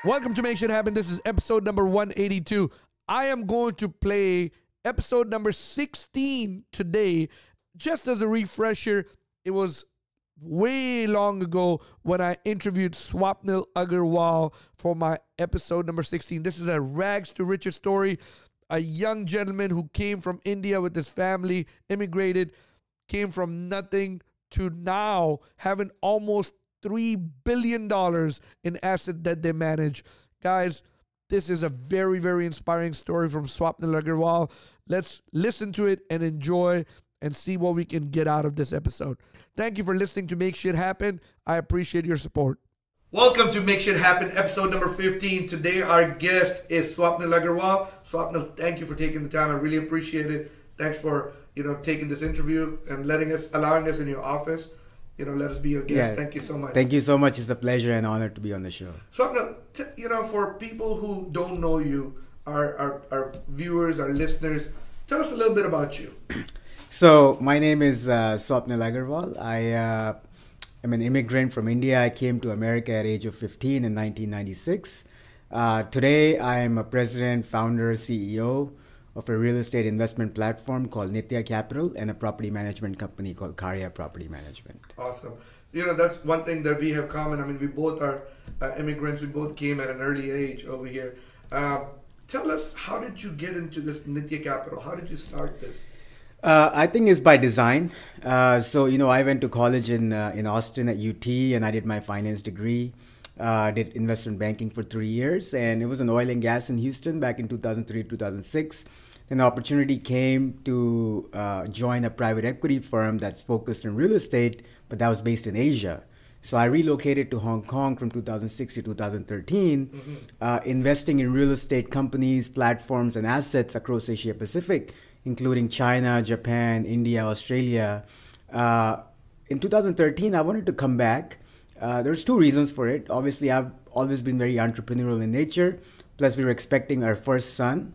Welcome to Make Shit Happen. This is episode number 182. I am going to play episode number 16 today. Just as a refresher, it was way long ago when I interviewed Swapnil Agarwal for my episode number 16. This is a rags to riches story. A young gentleman who came from India with his family, immigrated, came from nothing to now having almost $3 billion in asset that they manage. Guys, this is a very, very inspiring story from Swapnil Agarwal. Let's listen to it and enjoy and see what we can get out of this episode. Thank you for listening to Make Shit Happen. I appreciate your support. Welcome to Make Shit Happen, episode number 15. Today, our guest is Swapnil Agarwal. Swapnil, thank you for taking the time. I really appreciate it. Thanks for, taking this interview and allowing us in your office. Let us be your guest. Thank you so much. Thank you so much. It's a pleasure and honor to be on the show. Swapnil, for people who don't know you, our viewers, our listeners, tell us a little bit about you. So, my name is Swapnil Agarwal. I am an immigrant from India. I came to America at age of 15 in 1996. Today, I am a president, founder, CEO of a real estate investment platform called Nitya Capital and a property management company called Karya Property Management. Awesome. That's one thing that we have common. I mean, we both are immigrants. We both came at an early age over here. Tell us, how did you get into this Nitya Capital? How did you start this? I think it's by design. I went to college in Austin at UT and I did my finance degree. Did investment banking for 3 years, and it was in oil and gas in Houston back in 2003, 2006. An opportunity came to join a private equity firm that's focused on real estate, but that was based in Asia. So I relocated to Hong Kong from 2006 to 2013, investing in real estate companies, platforms, and assets across Asia Pacific, including China, Japan, India, Australia. In 2013, I wanted to come back. There's two reasons for it. Obviously, I've always been very entrepreneurial in nature. Plus, we were expecting our first son.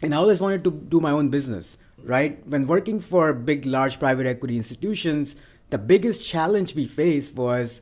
And I always wanted to do my own business, right? When working for big, large private equity institutions, the biggest challenge we faced was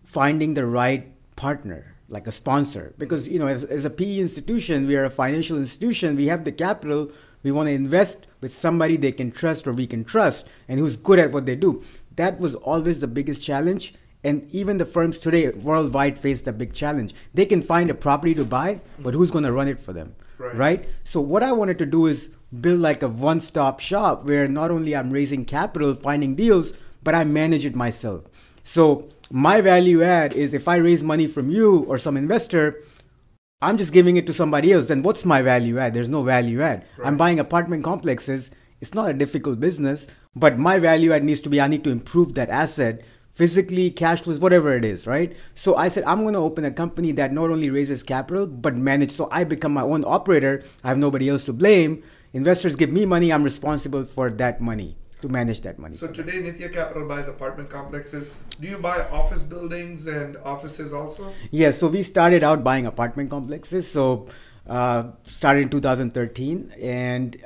finding the right partner, like a sponsor. Because, as a PE institution, we are a financial institution. We have the capital. We want to invest with somebody they can trust or we can trust and who's good at what they do. That was always the biggest challenge. And even the firms today worldwide face the big challenge. They can find a property to buy, but who's going to run it for them, right? So what I wanted to do is build like a one-stop shop where not only I'm raising capital, finding deals, but I manage it myself. So my value add is if I raise money from you or some investor, I'm just giving it to somebody else. Then what's my value add? There's no value add. I'm buying apartment complexes. It's not a difficult business, but my value add needs to be, I need to improve that asset physically, cash flows, whatever it is, right? So I said, I'm going to open a company that not only raises capital, but manage. So I become my own operator. I have nobody else to blame. Investors give me money. I'm responsible for that money, to manage that money. So today, Nitya Capital buys apartment complexes. Do you buy office buildings and offices also? Yeah, so we started out buying apartment complexes. So started in 2013, and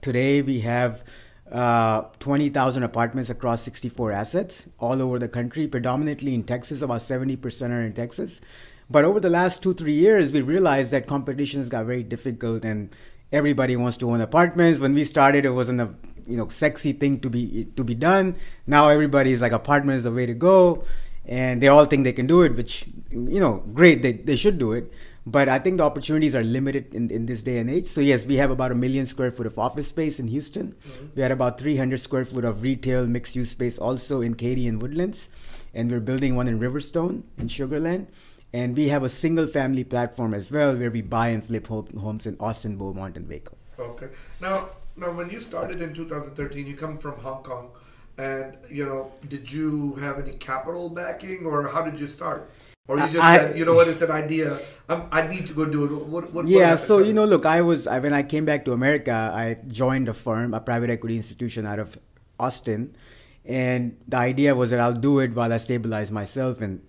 today we have 20,000 apartments across 64 assets all over the country, predominantly in Texas. About 70% are in Texas. But over the last 2-3 years, we realized that competition has got very difficult and everybody wants to own apartments. When we started, it wasn't a sexy thing to be done. Now everybody's like, apartment is the way to go, and they all think they can do it, which great, they should do it. But I think the opportunities are limited in this day and age. So yes, we have about 1 million square foot of office space in Houston. We had about 300 square foot of retail mixed use space also in Katy and Woodlands. And we're building one in Riverstone in Sugar Land. And we have a single family platform as well where we buy and flip homes in Austin, Beaumont, and Waco. Okay. Now when you started in 2013, you come from Hong Kong. And, did you have any capital backing, or how did you start? Or you just said, it's an idea. I need to go do it. What look, when I came back to America, I joined a firm, a private equity institution out of Austin. And the idea was that I'll do it while I stabilize myself and,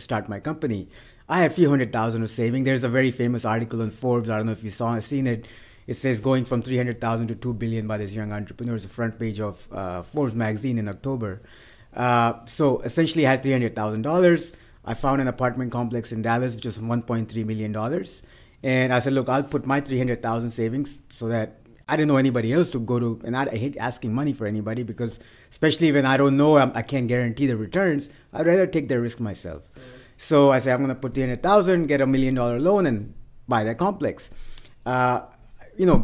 start my company. I have a few $100,000 of saving. There's a very famous article on Forbes. I don't know if you seen it. It says going from 300,000 to 2 billion by this young entrepreneur. It's the front page of Forbes magazine in October. So essentially I had $300,000. I found an apartment complex in Dallas, which was $1.3 million. And I said, look, I'll put my 300,000 savings so that I didn't know anybody else to go to. And I hate asking money for anybody because especially when I don't know, I can't guarantee the returns. I'd rather take the risk myself. So I said, I'm going to put 300,000, get $1 million loan and buy that complex.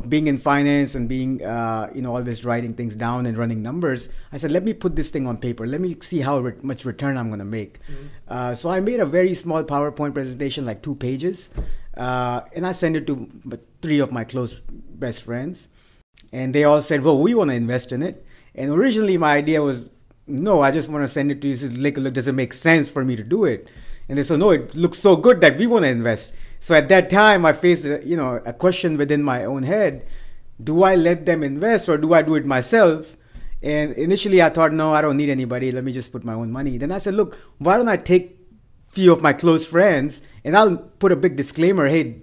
Being in finance and being, always writing things down and running numbers, I said, let me put this thing on paper. Let me see how much return I'm going to make. So I made a very small PowerPoint presentation, like 2 pages. And I sent it to 3 of my close best friends. And they all said, well, we want to invest in it. And originally my idea was, no, I just want to send it to you. So look, does it make sense for me to do it? And they said, no, it looks so good that we want to invest. So at that time, I faced a question within my own head. Do I let them invest or do I do it myself? And initially I thought, no, I don't need anybody. Let me just put my own money. Then I said, look, why don't I take few of my close friends and I'll put a big disclaimer. Hey,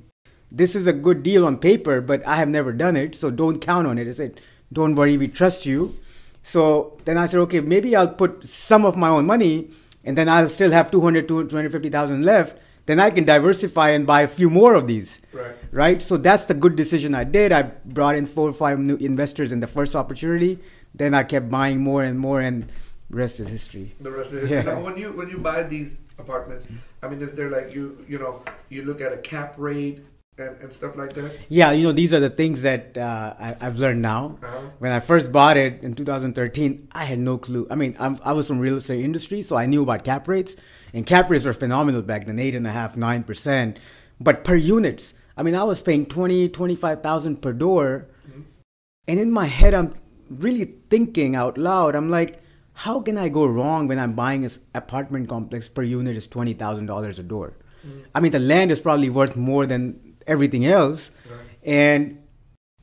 this is a good deal on paper, but I have never done it. So don't count on it. I said, don't worry, we trust you. So then I said, okay, maybe I'll put some of my own money and then I'll still have 250,000 left. Then I can diversify and buy a few more of these. Right? So that's the good decision I did. I brought in 4 or 5 new investors in the first opportunity. Then I kept buying more and more, and the rest is history. The rest is history. Yeah. Now, when you buy these apartments, I mean, is there like you look at a cap rate and stuff like that? Yeah, these are the things that I've learned now. When I first bought it in 2013, I had no clue. I mean, I was from real estate industry, so I knew about cap rates. And cap rates were phenomenal back then, 8.5%, 9%. But per units, I mean, I was paying 25,000 per door. And in my head, I'm really thinking out loud. I'm like, how can I go wrong when I'm buying an apartment complex per unit is $20,000 a door? I mean, the land is probably worth more than everything else. And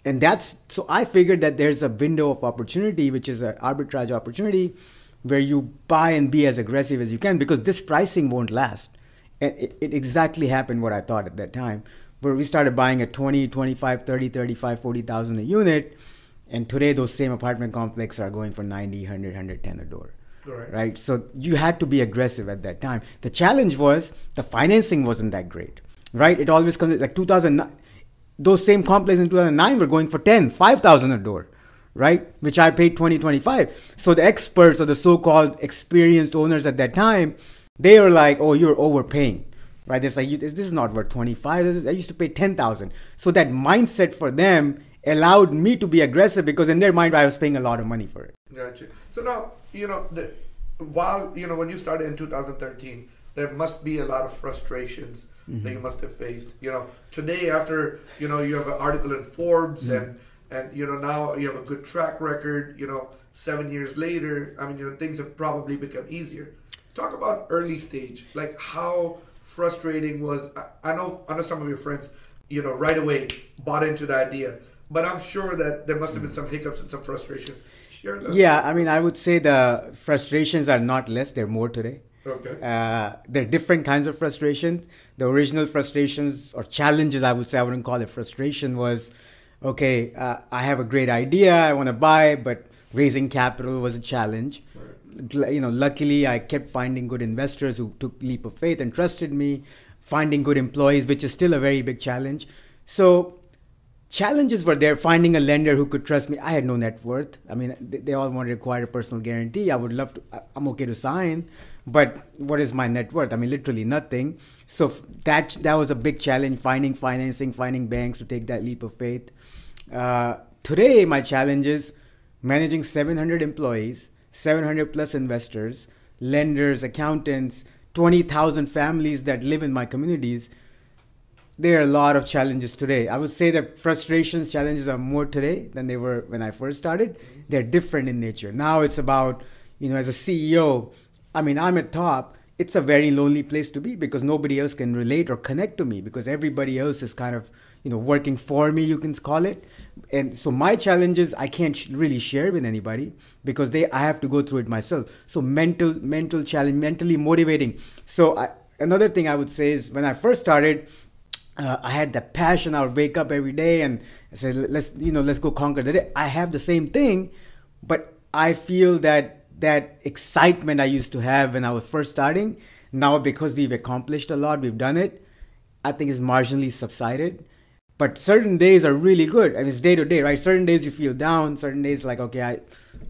that's, so I figured that there's a window of opportunity, which is an arbitrage opportunity, where you buy and be as aggressive as you can, because this pricing won't last. And it exactly happened what I thought at that time, where we started buying at 20, 25, 30, 35, 40,000 a unit. And today those same apartment complexes are going for 90, 100, 110 a door. Right? So you had to be aggressive at that time. The challenge was the financing wasn't that great, right? It always comes like 2009. Those same complexes in 2009 were going for 10, 5,000 a door, right? Which I paid 20, 25. So the experts or the so-called experienced owners at that time, they were like, oh, you're overpaying, right? It's like, this is not worth 25. I used to pay 10,000. So that mindset for them allowed me to be aggressive, because in their mind, I was paying a lot of money for it. Gotcha. So now, when you started in 2013, there must be a lot of frustrations that you must have faced. Today after, you have an article in Forbes and now you have a good track record, 7 years later, I mean, things have probably become easier. Talk about early stage, like how frustrating was, I know some of your friends, right away bought into the idea, but I'm sure that there must have been some hiccups and some frustration. Share that. Yeah, I mean, I would say the frustrations are not less, they're more today. Okay. There are different kinds of frustration. The original frustrations or challenges, I would say, I wouldn't call it frustration, was, okay, I have a great idea, I want to buy, but raising capital was a challenge. Right. Luckily, I kept finding good investors who took leap of faith and trusted me, finding good employees, which is still a very big challenge. So challenges were there. Finding a lender who could trust me. I had no net worth. I mean, they all want to require a personal guarantee. I would love to, I'm okay to sign, but what is my net worth? I mean, literally nothing. So that was a big challenge, finding financing, finding banks to take that leap of faith. Today, my challenge is managing 700 employees, 700 plus investors, lenders, accountants, 20,000 families that live in my communities. There are a lot of challenges today. I would say that frustrations, challenges are more today than they were when I first started. They're different in nature. Now it's about, as a CEO, I mean, I'm at top. It's a very lonely place to be, because nobody else can relate or connect to me, because everybody else is kind of, working for me, you can call it. And so my challenges, I can't really share with anybody, because I have to go through it myself. So mental challenge, mentally motivating. So another thing I would say is, when I first started, I had the passion. I would wake up every day and say, let's go conquer the day. I have the same thing, but I feel that excitement I used to have when I was first starting, Now, because we've accomplished a lot, we've done it, I think it's marginally subsided. But certain days are really good. I mean, it's day to day, right? Certain days you feel down. Certain days like, okay,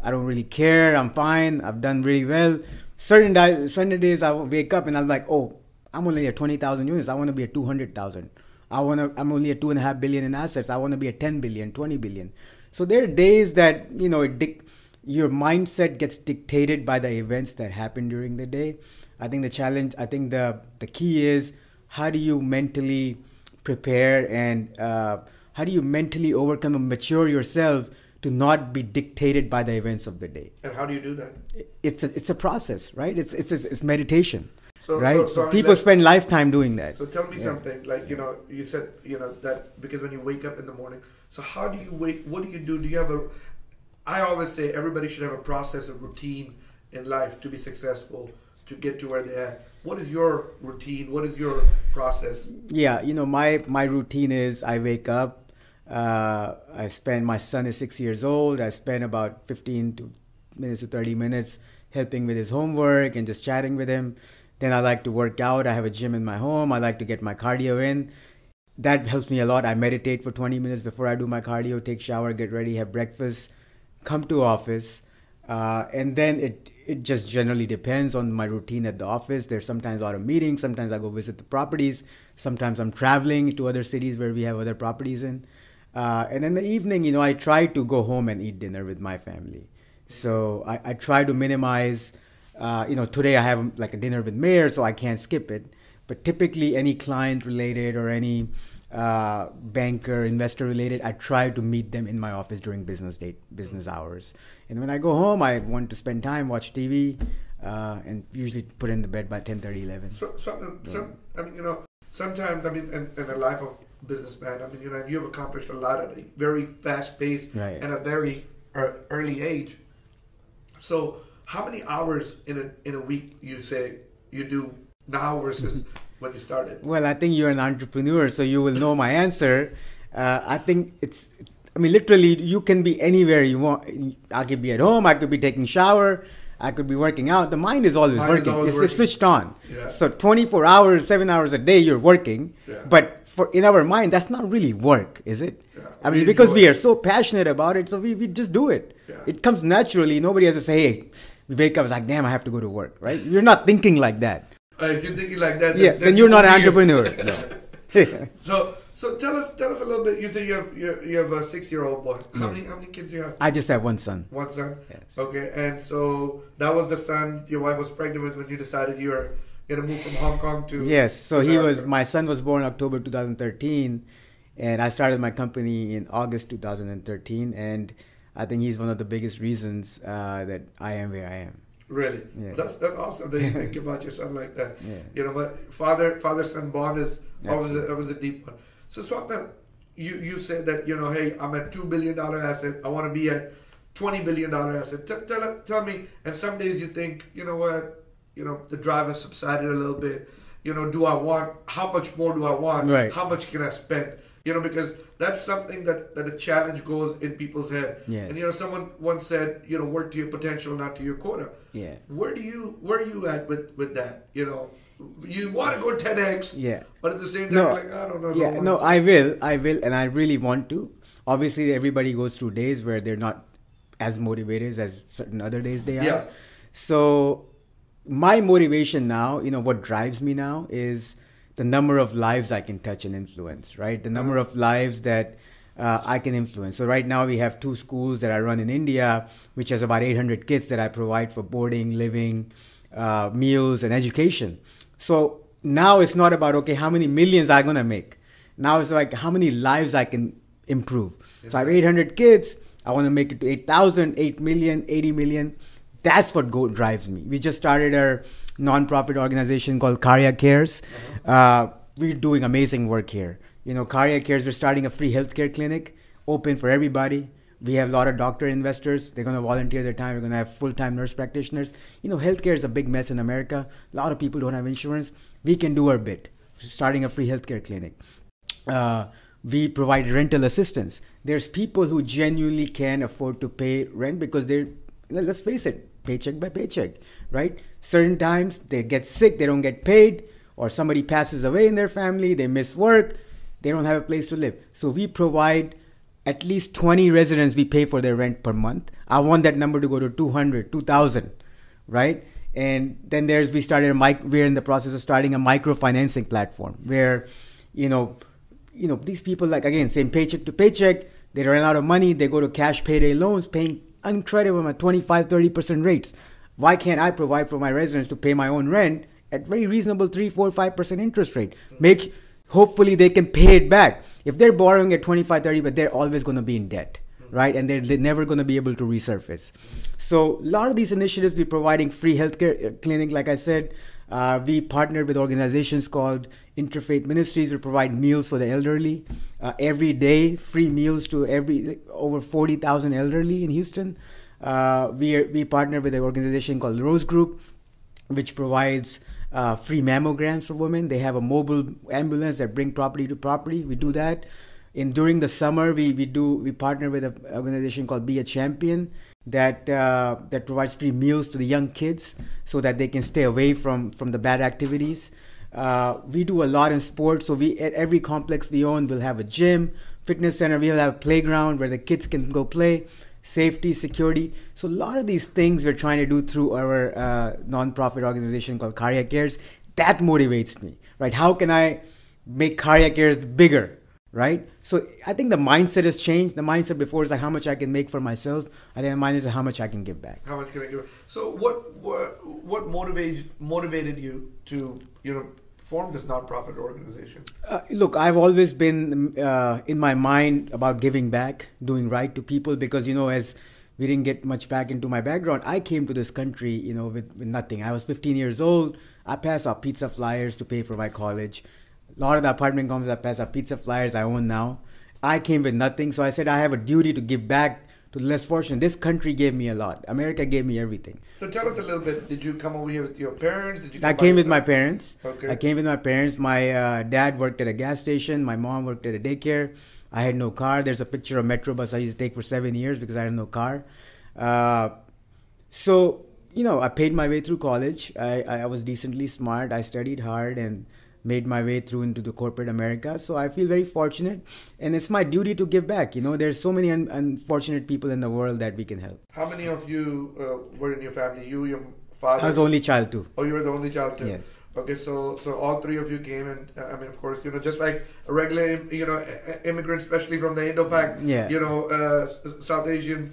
I don't really care. I'm fine. I've done really well. Certain days I wake up and I'm like, oh, I'm only at 20,000 units. I want to be at 200,000. I'm only at 2.5 billion in assets. I want to be at 10 billion, 20 billion. So there are days that, your mindset gets dictated by the events that happen during the day. I think the key is, how do you mentally prepare and how do you mentally overcome and mature yourself to not be dictated by the events of the day? And how do you do that? It's a process, right? It's meditation, so, right? So people spend lifetime doing that. So tell me something, like, you said, that because when you wake up in the morning, so how do you wake, what do you do? Do you have I always say everybody should have a process, a routine in life to be successful, to get to where they're at. What is your routine? What is your process? Yeah, my routine is, I wake up, my son is 6 years old. I spend about 15 minutes to 30 minutes helping with his homework and just chatting with him. Then I like to work out. I have a gym in my home. I like to get my cardio in. That helps me a lot. I meditate for 20 minutes before I do my cardio, take shower, get ready, have breakfast, come to office. And then it just generally depends on my routine at the office. There's sometimes a lot of meetings. Sometimes I go visit the properties. Sometimes I'm traveling to other cities where we have other properties in. And in the evening, I try to go home and eat dinner with my family. So I try to minimize, today I have like a dinner with mayor, so I can't skip it. But typically any client related or any banker, investor related, I try to meet them in my office during business hours. And when I go home, I want to spend time, watch TV, and usually put in the bed by 10:30, 11. Sometimes, in a life of businessman, you've accomplished a lot at a very fast pace, right, and a very early age. So how many hours in a week you say you do now versus when you started? Well, I think you're an entrepreneur, so you will know my answer. I think literally you can be anywhere you want. I could be at home, I could be taking shower, I could be working out. The mind is always working. It's switched on. Yeah. So 24 hours, 7 hours a day, you're working. Yeah. But in our mind, that's not really work, is it? Yeah. Because we are so passionate about it, so we just do it. Yeah. It comes naturally. Nobody has to say, hey, we wake up, it's like, damn, I have to go to work, right? You're not thinking like that. If you're thinking like that, then you're not an entrepreneur. No. So tell us a little bit. You say you have a 6-year-old boy. How many kids do you have? I just have one son. One son. Yes. Okay, and so that was the son your wife was pregnant with when you decided you were going to move from Hong Kong to. Yes. So my son was born October 2013, and I started my company in August 2013, and I think he's one of the biggest reasons that I am where I am. Really? Yeah. That's awesome that you think about your son like that. Yeah. But father-son bond is always a deep one. So Swapnil, you said that, hey, I'm at $2 billion asset. I want to be at $20 billion asset. Tell me, and some days you think, you know what, the drive has subsided a little bit. How much more do I want? Right. How much can I spend? Because that's something that a challenge goes in people's head. Yes. And someone once said, work to your potential, not to your quota. Yeah. Where are you at with that? You want to go 10x, yeah, but at the same time, I don't know. Yeah, I will, and I really want to. Obviously, everybody goes through days where they're not as motivated as certain other days they are. Yeah. So my motivation now, what drives me now is the number of lives I can touch and influence, right? The number of lives that I can influence. So right now we have 2 schools that I run in India, which has about 800 kids that I provide for boarding, living, meals, and education. So now it's not about, okay, how many millions I'm going to make. Now it's like how many lives I can improve. So I have 800 kids. I want to make it to 8,000, 8 million, 80 million. That's what drives me. We just started our nonprofit organization called Karya Cares. We're doing amazing work here. Karya Cares, we're starting a free healthcare clinic, open for everybody. We have a lot of doctor investors. They're going to volunteer their time. We're going to have full-time nurse practitioners. Healthcare is a big mess in America. A lot of people don't have insurance. We can do our bit, starting a free healthcare clinic. We provide rental assistance. There's people who genuinely can afford to pay rent because let's face it, paycheck by paycheck, right? Certain times they get sick, they don't get paid, or somebody passes away in their family, they miss work, they don't have a place to live. So we provide at least 20 residents we pay for their rent per month. I want that number to go to 200, 2,000, right? And then we're in the process of starting a microfinancing platform where, these people, like, again, same paycheck to paycheck, they run out of money, they go to cash payday loans, paying incredible at 25, 30% rates. Why can't I provide for my residents to pay my own rent at very reasonable 3, 4, 5% interest rate? Hopefully they can pay it back. If they're borrowing at 25, 30, but they're always going to be in debt, right? And they're never going to be able to resurface. So a lot of these initiatives, we're providing free healthcare clinic, like I said. We partnered with organizations called Interfaith Ministries. We provide meals for the elderly. Every day, free meals to over 40,000 elderly in Houston. We partner with an organization called Rose Group, which provides free mammograms for women. They have a mobile ambulance that bring property to property. We do that. During the summer, we partner with an organization called Be a Champion that provides free meals to the young kids so that they can stay away from the bad activities. We do a lot in sports. So at every complex we own, we'll have a gym, fitness center. We'll have a playground where the kids can go play. Safety, security. So a lot of these things we're trying to do through our nonprofit organization called Cardiac Cares. That motivates me, right? How can I make Cardiac Cares bigger, right? So I think the mindset has changed. The mindset before is like how much I can make for myself. I think the mindset is how much I can give back. How much can I give? So what motivated you to form this nonprofit organization? Look, I've always been in my mind about giving back, doing right to people, because, as we didn't get much back into my background, I came to this country, with nothing. I was 15 years old. I passed out pizza flyers to pay for my college. A lot of the apartment complexes I passed out pizza flyers I own now. I came with nothing, so I said I have a duty to give back to the less fortunate. This country gave me a lot. America gave me everything. So tell us a little bit. Did you come over here with your parents? I came with my parents. Okay. I came with my parents. My dad worked at a gas station. My mom worked at a daycare. I had no car. There's a picture of Metro bus I used to take for 7 years because I had no car. So I paid my way through college. I was decently smart. I studied hard and made my way through into the corporate America. So I feel very fortunate, and it's my duty to give back. There's so many unfortunate people in the world that we can help. How many of you were in your family? You, your father? I was the only child too. Oh, you were the only child too? Yes. Okay, so all three of you came, and of course, just like a regular, immigrant, especially from the Indo-Pac, South Asian,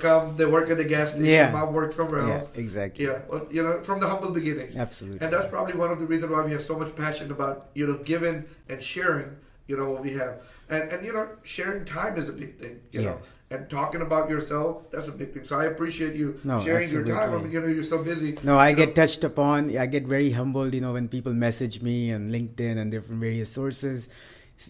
come, they work at the gas station, yeah. Mom works somewhere else. Yeah, exactly. Yeah, well, from the humble beginning. Absolutely. And that's probably one of the reasons why we have so much passion about, giving and sharing, what we have. And sharing time is a big thing, you know. And talking about yourself, that's a big thing. So I appreciate you sharing absolutely. your time. You're so busy. No, I get touched upon. I get very humbled, when people message me on LinkedIn and different various sources.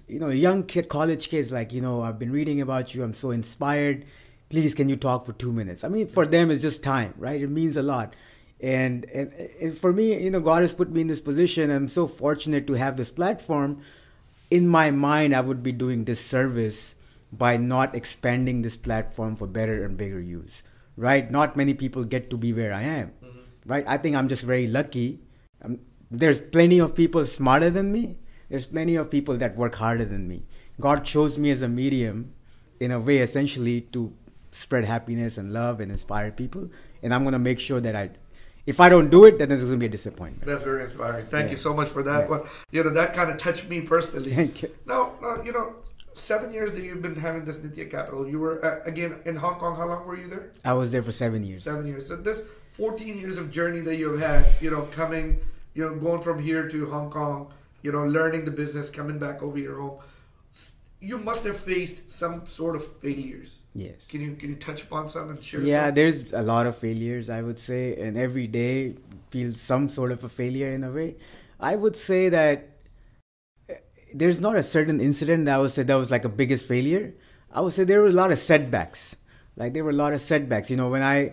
Young college kids like, I've been reading about you. I'm so inspired. Please, can you talk for 2 minutes? I mean, for them, it's just time, right? It means a lot. And for me, God has put me in this position. I'm so fortunate to have this platform. In my mind, I would be doing disservice by not expanding this platform for better and bigger use, right? Not many people get to be where I am, right? I think I'm just very lucky. There's plenty of people smarter than me. There's plenty of people that work harder than me. God chose me as a medium, in a way, essentially, to spread happiness and love and inspire people. And I'm going to make sure that if I don't do it, then there's going to be a disappointment. That's very inspiring. Thank you so much for that. Well, that kind of touched me personally. Thank you. Now, 7 years that you've been having this Nitya Capital, you were, again, in Hong Kong. How long were you there? I was there for 7 years. 7 years. So this 14 years of journey that you've had, coming, going from here to Hong Kong, learning the business, coming back over your home, you must have faced some sort of failures. Yes. Can you touch upon some and share some? There's a lot of failures, I would say, and every day feels some sort of a failure in a way. I would say that there's not a certain incident that I would say that was like a biggest failure. I would say there were a lot of setbacks. When I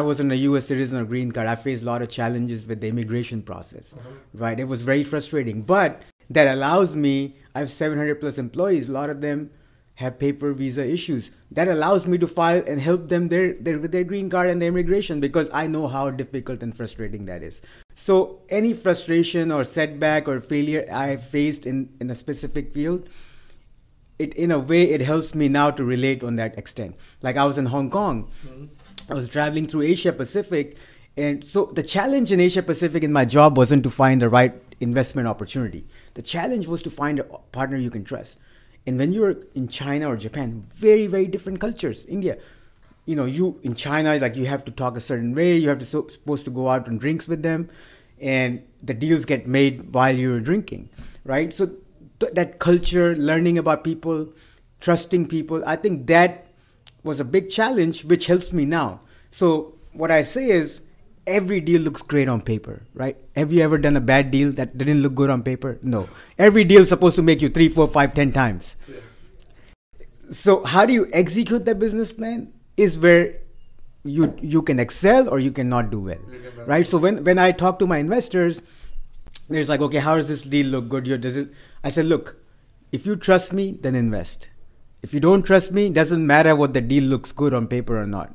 was a U.S. citizen or green card, I faced a lot of challenges with the immigration process, right? It was very frustrating, but that allows me, I have 700 plus employees. A lot of them have paper visa issues. That allows me to file and help them with their green card and their immigration, because I know how difficult and frustrating that is. So any frustration or setback or failure I have faced in a specific field, in a way, it helps me now to relate on that extent. Like I was in Hong Kong, I was traveling through Asia Pacific, and so the challenge in Asia Pacific in my job wasn't to find the right investment opportunity. The challenge was to find a partner you can trust. And when you're in China or Japan, very, very different cultures. India, you in China, like you have to talk a certain way. You have to supposed to go out on drinks with them, and the deals get made while you're drinking, right? So that culture, learning about people, trusting people, I think that was a big challenge, which helps me now. So what I say is, every deal looks great on paper, right? Have you ever done a bad deal that didn't look good on paper? No. Every deal is supposed to make you 3, 4, 5, 10 times. Yeah. So how do you execute the business plan is where you can excel or you cannot do well, right? So when I talk to my investors, there's like, okay, how does this deal look good? I said, look, if you trust me, then invest. If you don't trust me, it doesn't matter what the deal looks good on paper or not.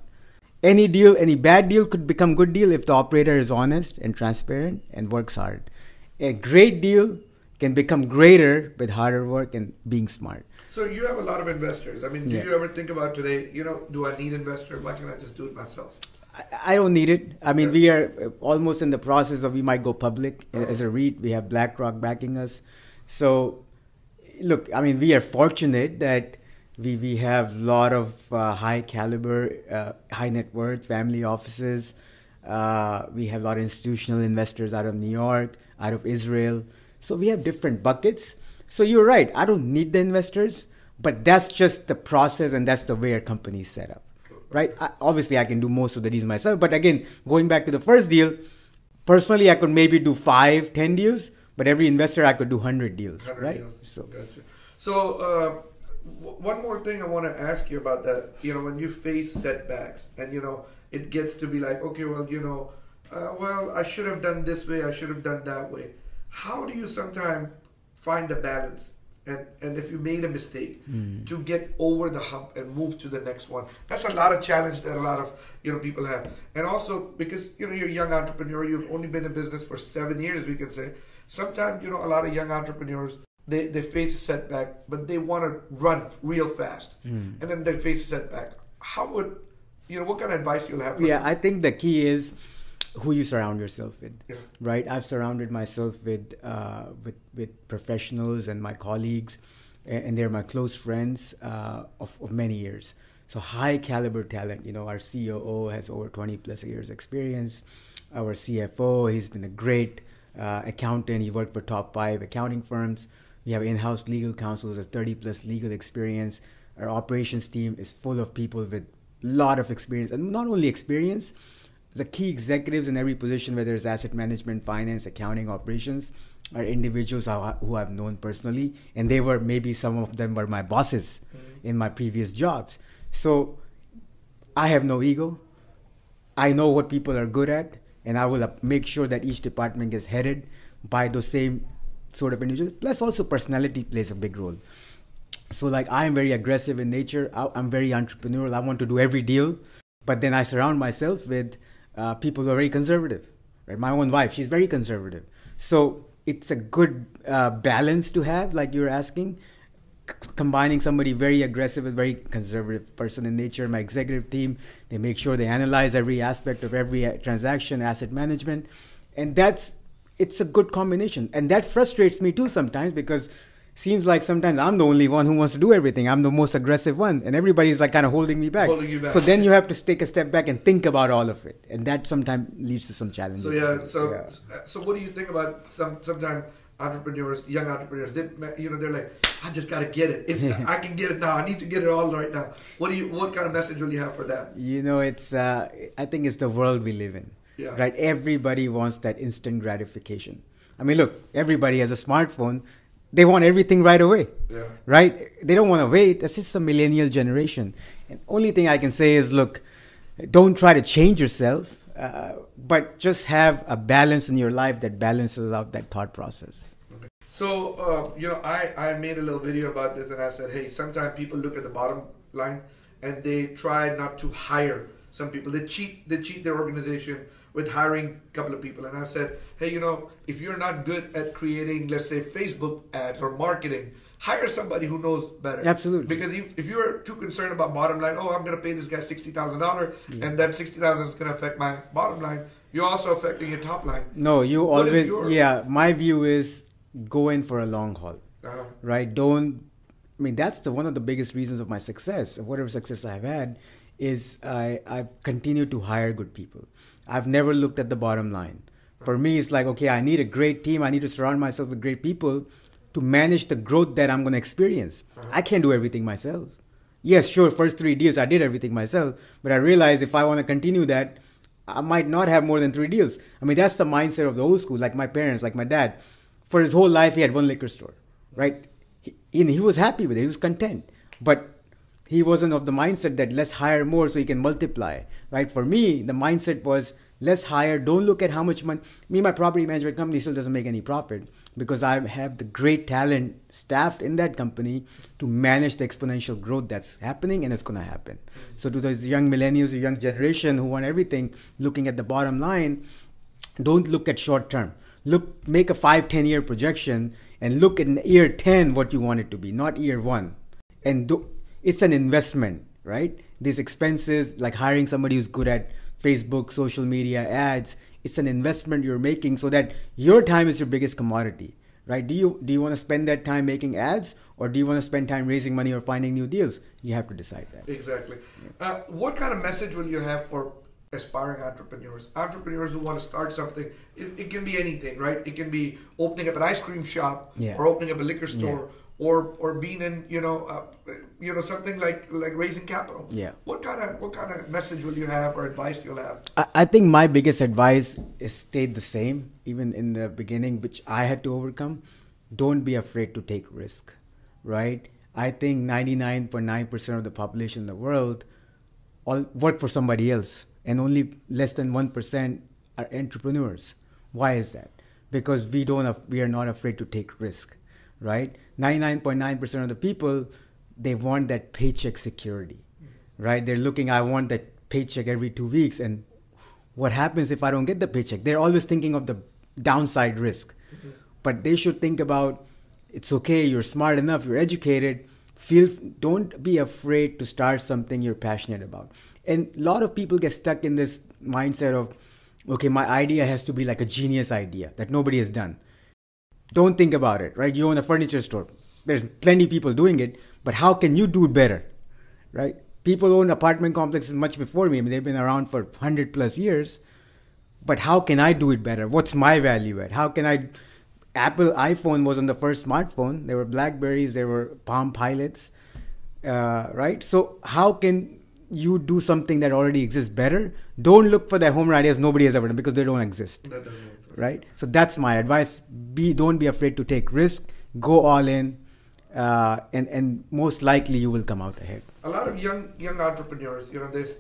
Any deal, any bad deal could become good deal if the operator is honest and transparent and works hard. A great deal can become greater with harder work and being smart. So you have a lot of investors. I mean, do you ever think about today, do I need investor? Why can't I just do it myself? I don't need it. I mean, we are almost in the process of, we might go public as a REIT. We have BlackRock backing us. So look, I mean, we are fortunate that we have a lot of high caliber, high net worth family offices. We have a lot of institutional investors out of New York, out of Israel. So we have different buckets. So you're right, I don't need the investors, but that's just the process and that's the way our company is set up, right? Obviously, I can do most of the deals myself. But again, going back to the first deal, personally, I could maybe do 5, 10 deals, but every investor, I could do 100 deals, 100 right? Deals. So, gotcha. So one more thing I want to ask you about that, when you face setbacks and, it gets to be like, okay, well, well, I should have done this way, I should have done that way. How do you sometimes find the balance? And if you made a mistake, to get over the hump and move to the next one? That's a lot of challenge that a lot of people have. And also because you're a young entrepreneur, you've only been in business for 7 years, we can say. Sometimes a lot of young entrepreneurs, they face a setback, but they want to run real fast, and then they face a setback. How would what kind of advice you'll have? Yeah, I think the key is who you surround yourself with, right? I've surrounded myself with professionals and my colleagues, and they're my close friends of many years. So high caliber talent. Our COO has over 20 plus years experience. Our CFO, he's been a great accountant. He worked for top 5 accounting firms. We have in-house legal counsel with 30 plus legal experience. Our operations team is full of people with a lot of experience, and not only experience, the key executives in every position, whether it's asset management, finance, accounting, operations, are individuals who I've known personally, and maybe some of them were my bosses in my previous jobs. So I have no ego. I know what people are good at, and I will make sure that each department gets headed by those same sort of individuals. Plus also personality plays a big role. So like, I'm very aggressive in nature. I'm very entrepreneurial. I want to do every deal, but then I surround myself with people who are very conservative, right? My own wife, she's very conservative. So it's a good balance to have, like you're asking, combining somebody very aggressive with very conservative person in nature. My executive team, they make sure they analyze every aspect of every transaction, asset management. And it's a good combination. And that frustrates me too sometimes, because seems like sometimes I'm the only one who wants to do everything. I'm the most aggressive one, and everybody's like kind of holding me back. So then you have to take a step back and think about all of it, and that sometimes leads to some challenges. So what do you think about sometimes entrepreneurs, young entrepreneurs? They're like, I just gotta get it. I can get it now. I need to get it all right now. What kind of message will you have for that? It's I think it's the world we live in. Yeah. Right. Everybody wants that instant gratification. I mean, look, everybody has a smartphone. They want everything right away, right? They don't want to wait. That's just the millennial generation. And only thing I can say is, look, don't try to change yourself, but just have a balance in your life that balances out that thought process. Okay. So, I made a little video about this and I said, hey, sometimes people look at the bottom line and they try not to hire some people. They cheat their organization with hiring a couple of people. And I said, hey, if you're not good at creating, let's say, Facebook ads or marketing, hire somebody who knows better. Absolutely. Because if you're too concerned about bottom line, oh, I'm going to pay this guy $60,000 and that $60,000 is going to affect my bottom line, you're also affecting your top line. No, you always, my view is go in for a long haul, right? That's one of the biggest reasons of my success, of whatever success I've had, is I've continued to hire good people. I've never looked at the bottom line. For me, it's like, okay, I need a great team. I need to surround myself with great people to manage the growth that I'm going to experience. I can't do everything myself. Yes, sure, first 3 deals, I did everything myself. But I realized if I want to continue that, I might not have more than 3 deals. That's the mindset of the old school, like my parents, like my dad. For his whole life, he had 1 liquor store, right? He was happy with it. He was content. But he wasn't of the mindset that let's hire more so he can multiply, right? For me, the mindset was let's hire. Don't look at how much money. My property management company still doesn't make any profit because I have the great talent staffed in that company to manage the exponential growth that's happening and it's going to happen. So to those young millennials, the young generation who want everything, looking at the bottom line, don't look at short term. Make a 5-10 year projection and look in year 10 what you want it to be, not year 1. And it's an investment, right? These expenses, like hiring somebody who's good at Facebook, social media, ads, it's an investment you're making so that your time is your biggest commodity, right? Do you want to spend that time making ads or do you want to spend time raising money or finding new deals? You have to decide that. Exactly. What kind of message will you have for aspiring entrepreneurs who want to start something? It can be anything, right? It can be opening up an ice cream shop or opening up a liquor store or being in something like raising capital. What kind of message will you have or advice you'll have? I think my biggest advice is stayed the same even in the beginning, which I had to overcome. Don't be afraid to take risk, right? I think 99.9% of the population in the world all work for somebody else, and only less than 1% are entrepreneurs. Why is that? Because we are not afraid to take risk, right? 99.9% of the people, they want that paycheck security, right? They're looking, I want that paycheck every 2 weeks, and what happens if I don't get the paycheck? They're always thinking of the downside risk. But they should think about, it's okay, you're smart enough, you're educated, don't be afraid to start something you're passionate about. And a lot of people get stuck in this mindset of, okay, my idea has to be like a genius idea that nobody has done. Don't think about it, right? You own a furniture store. There's plenty of people doing it, but how can you do it better, right? People own apartment complexes much before me. They've been around for 100+ years, but how can I do it better? What's my value add? How can Apple iPhone wasn't the first smartphone. There were Blackberries, there were Palm Pilots, right? So how can you do something that already exists better? Don't look for the home run ideas nobody has ever done because they don't exist. That doesn't exist. Right? So that's my advice. Don't be afraid to take risk. Go all in, and most likely you will come out ahead. A lot of young entrepreneurs,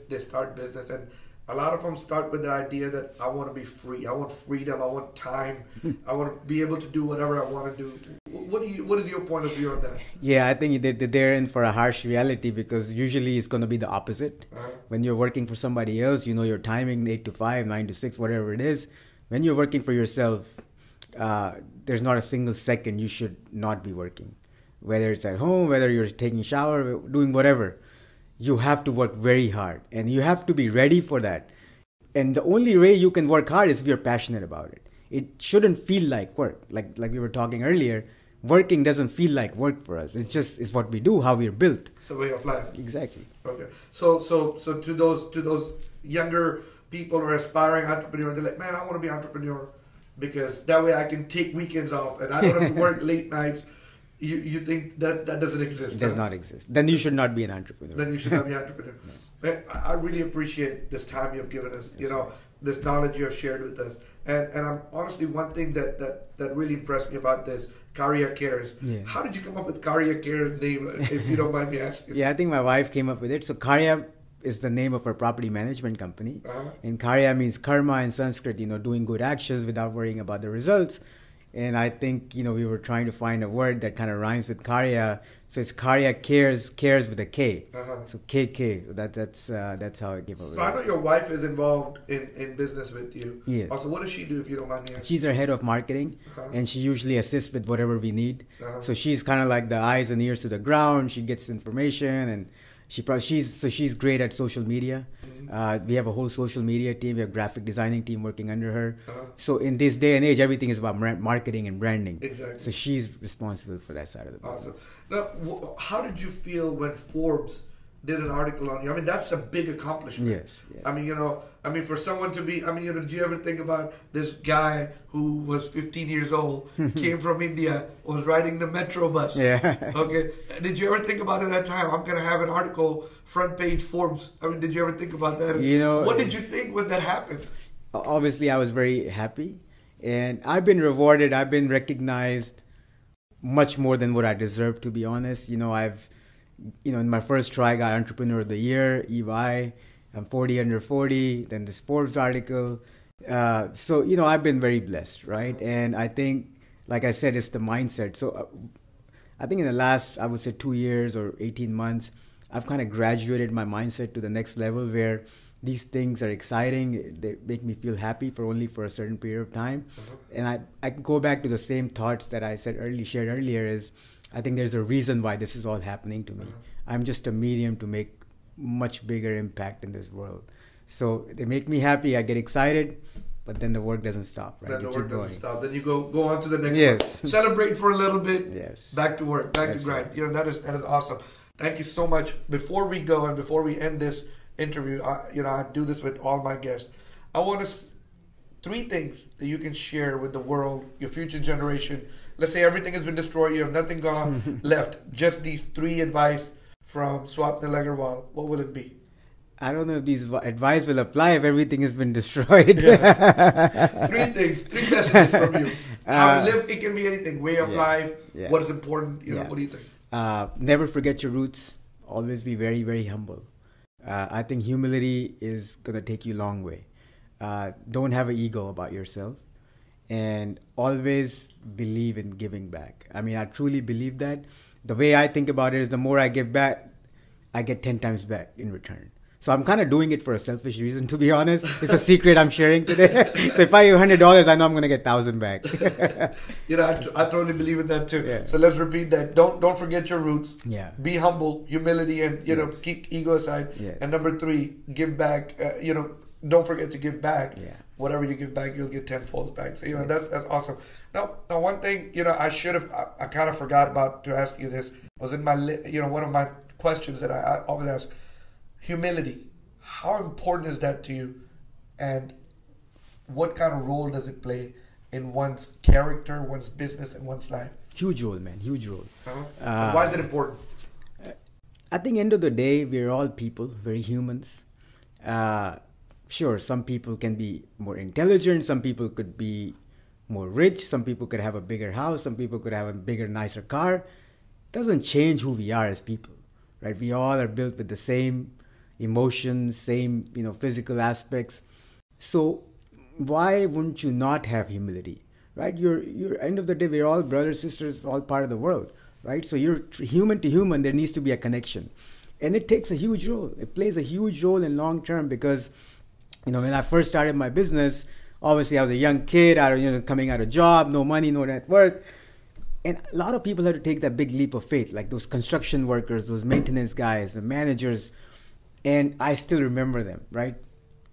they start business, and a lot of them start with the idea that I want to be free. I want freedom. I want time. I want to be able to do whatever I want to do. What is your point of view on that? Yeah, I think they're in for a harsh reality because usually it's going to be the opposite. When you're working for somebody else, your timing 8 to 5, 9 to 6, whatever it is. When you're working for yourself, there's not a single second you should not be working. Whether it's at home, whether you're taking a shower, doing whatever. You have to work very hard and you have to be ready for that. And the only way you can work hard is if you're passionate about it. It shouldn't feel like work. Like we were talking earlier, working doesn't feel like work for us. It's what we do, how we're built. It's a way of life. Exactly. Okay. So to those younger people or aspiring entrepreneurs, they're like, man, I want to be an entrepreneur because that way I can take weekends off and I don't have to work late nights. You think that doesn't exist? It does not exist. Then you should not be an entrepreneur. Then you should not be an entrepreneur. I really appreciate this time you've given us, this knowledge you have shared with us. And I'm honestly, one thing that really impressed me about this, Career Cares. Yeah. How did you come up with Career Cares name, if you don't mind me asking? Yeah, I think my wife came up with it. So Karya is the name of our property management company. And Karya means karma in Sanskrit, doing good actions without worrying about the results. And I think, we were trying to find a word that kind of rhymes with Karya. So it's Karya cares with a K. So KK. So that's how it came up. So I know your wife is involved in business with you. Yes. Also, what does she do, if you don't mind me asking? She's our head of marketing, and she usually assists with whatever we need. So she's kind of like the eyes and ears to the ground. She gets information, and she's great at social media. We have a whole social media team. We have a graphic designing team working under her. So in this day and age, everything is about marketing and branding. Exactly. So she's responsible for that side of the business. Awesome. Now, how did you feel when Forbes did an article on you? I mean, that's a big accomplishment. Yes. Yeah. I mean, for someone to be, did you ever think about this guy who was 15 years old, came from India, was riding the metro bus? Yeah. Okay. Did you ever think about at that time, I'm going to have an article, front page Forbes? I mean, did you ever think about that? What did you think when that happened? Obviously, I was very happy. And I've been rewarded. I've been recognized much more than what I deserve, to be honest. In my first try, I got Entrepreneur of the Year, EY. I'm 40 under 40. Then this Forbes article. So, I've been very blessed, right? And I think, like I said, it's the mindset. So I think in the last, I would say 2 years or 18 months, I've kind of graduated my mindset to the next level where these things are exciting. They make me feel happy for a certain period of time. And I can go back to the same thoughts that I shared earlier is I think there's a reason why this is all happening to me. I'm just a medium to make much bigger impact in this world. So they make me happy. I get excited, but then the work doesn't stop, right? Then the You work keep doesn't going. stop. Then you go on to the next Yes. one. Celebrate for a little bit. Yes. Back to work. Back to grind. That is awesome. Thank you so much. Before we go and before we end this interview, I do this with all my guests. I want to 3 things that you can share with the world, your future generation. Let's say everything has been destroyed. You have nothing gone left. Just these 3 advice from Swapnil Agarwal. What will it be? I don't know if these advice will apply if everything has been destroyed. Yes. 3 things, 3 messages from you. How to live, it can be anything. Way of life, what is important, what do you think? Never forget your roots. Always be very, very humble. I think humility is going to take you a long way. Don't have an ego about yourself. And always believe in giving back. I mean, I truly believe that. The way I think about it is the more I give back, I get 10 times back in return. So I'm kind of doing it for a selfish reason, to be honest. It's a secret I'm sharing today. So if I give $100, I know I'm going to get 1,000 back. I totally believe in that too. Yeah. So let's repeat that. Don't forget your roots. Yeah. Be humble, humility, and keep ego aside. Yes. And number 3, give back. Don't forget to give back. Yeah. Whatever you give back, you'll get 10-fold back. So that's awesome. Now one thing I should have I kind of forgot about to ask you this was in my one of my questions that I always ask. Humility, how important is that to you, and what kind of role does it play in one's character, one's business, and one's life? Huge role, man. Huge role. Why is it important? I think end of the day, we're all people, very humans. Sure, some people can be more intelligent. Some people could be more rich. Some people could have a bigger house. Some people could have a bigger, nicer car. Doesn't change who we are as people, right? We all are built with the same emotions, same physical aspects. So why wouldn't you not have humility, right? You're end of the day, we're all brothers, sisters, all part of the world, right? So you're human to human. There needs to be a connection, and it takes a huge role. It plays a huge role in long term because when I first started my business, obviously I was a young kid, coming out of job, no money, no net worth. And a lot of people had to take that big leap of faith, like those construction workers, those maintenance guys, the managers. And I still remember them, right?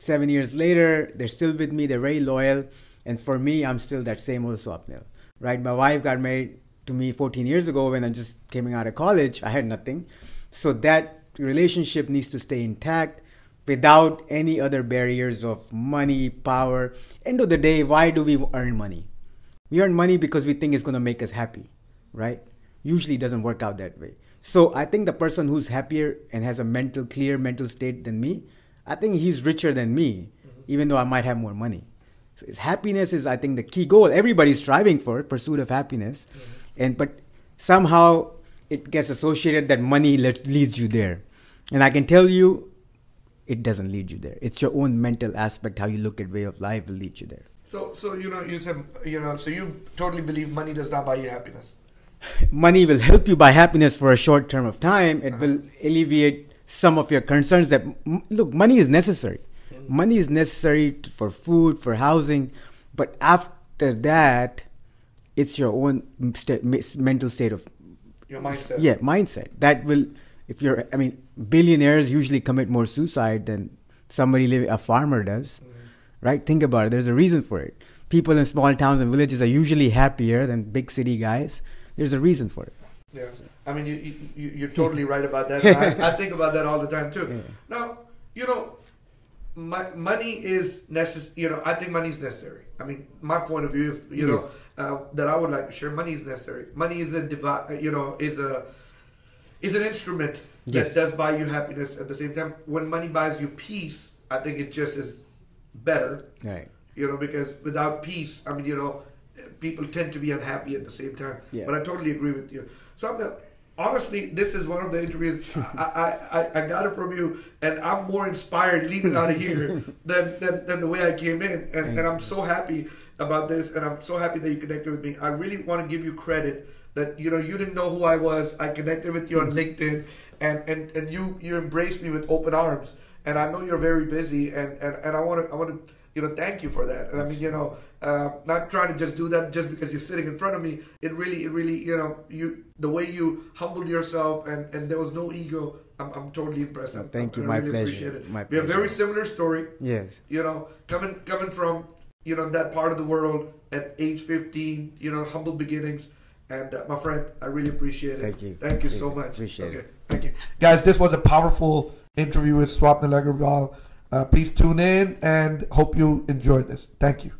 7 years later, they're still with me. They're very loyal. And for me, I'm still that same old Swapnil, right? My wife got married to me 14 years ago when I just came out of college. I had nothing. So that relationship needs to stay intact without any other barriers of money, power. End of the day, why do we earn money? We earn money because we think it's going to make us happy, right? Usually it doesn't work out that way. So I think the person who's happier and has a clear mental state than me, I think he's richer than me, even though I might have more money. So happiness is, I think, the key goal. Everybody's striving for pursuit of happiness. But somehow it gets associated that money leads you there. And I can tell you, it doesn't lead you there. It's your own mental aspect, how you look at way of life will lead you there. So you said so you totally believe money does not buy you happiness. Money will help you buy happiness for a short term of time. It will alleviate some of your concerns. That look, money is necessary. Money is necessary for food, for housing, but after that, it's your own mental state of your mindset. Yeah, mindset. That will, if you're, I mean, billionaires usually commit more suicide than a farmer does, right? Think about it. There's a reason for it. People in small towns and villages are usually happier than big city guys. There's a reason for it. Yeah, I mean, you're totally right about that. I think about that all the time too. Yeah. Now, money is necessary. I think money is necessary. I mean, my point of view, that I would like to share, money is necessary. Money is is an instrument that does buy you happiness. At the same time, when money buys you peace, I think it just is better. Right. Because without peace, I mean, people tend to be unhappy at the same time. Yeah. But I totally agree with you. So honestly, this is one of the interviews I got it from you, and I'm more inspired leaving out of here than the way I came in. And I'm so happy about this, and I'm so happy that you connected with me. I really want to give you credit that you didn't know who I was. I connected with you on LinkedIn, and you embraced me with open arms. And I know you're very busy, and I want to thank you for that. And I mean, not trying to just do that just because you're sitting in front of me. It really, the way you humbled yourself and there was no ego. I'm totally impressed. Thank you. I my really pleasure. Appreciate it. My we have pleasure. a very similar story. Yes. Coming from that part of the world at age 15. Humble beginnings. And my friend, I really appreciate it. Thank you. Thank you so much. Appreciate it. Thank you, guys. This was a powerful interview with Swapnil Agarwal. Please tune in and hope you enjoyed this. Thank you.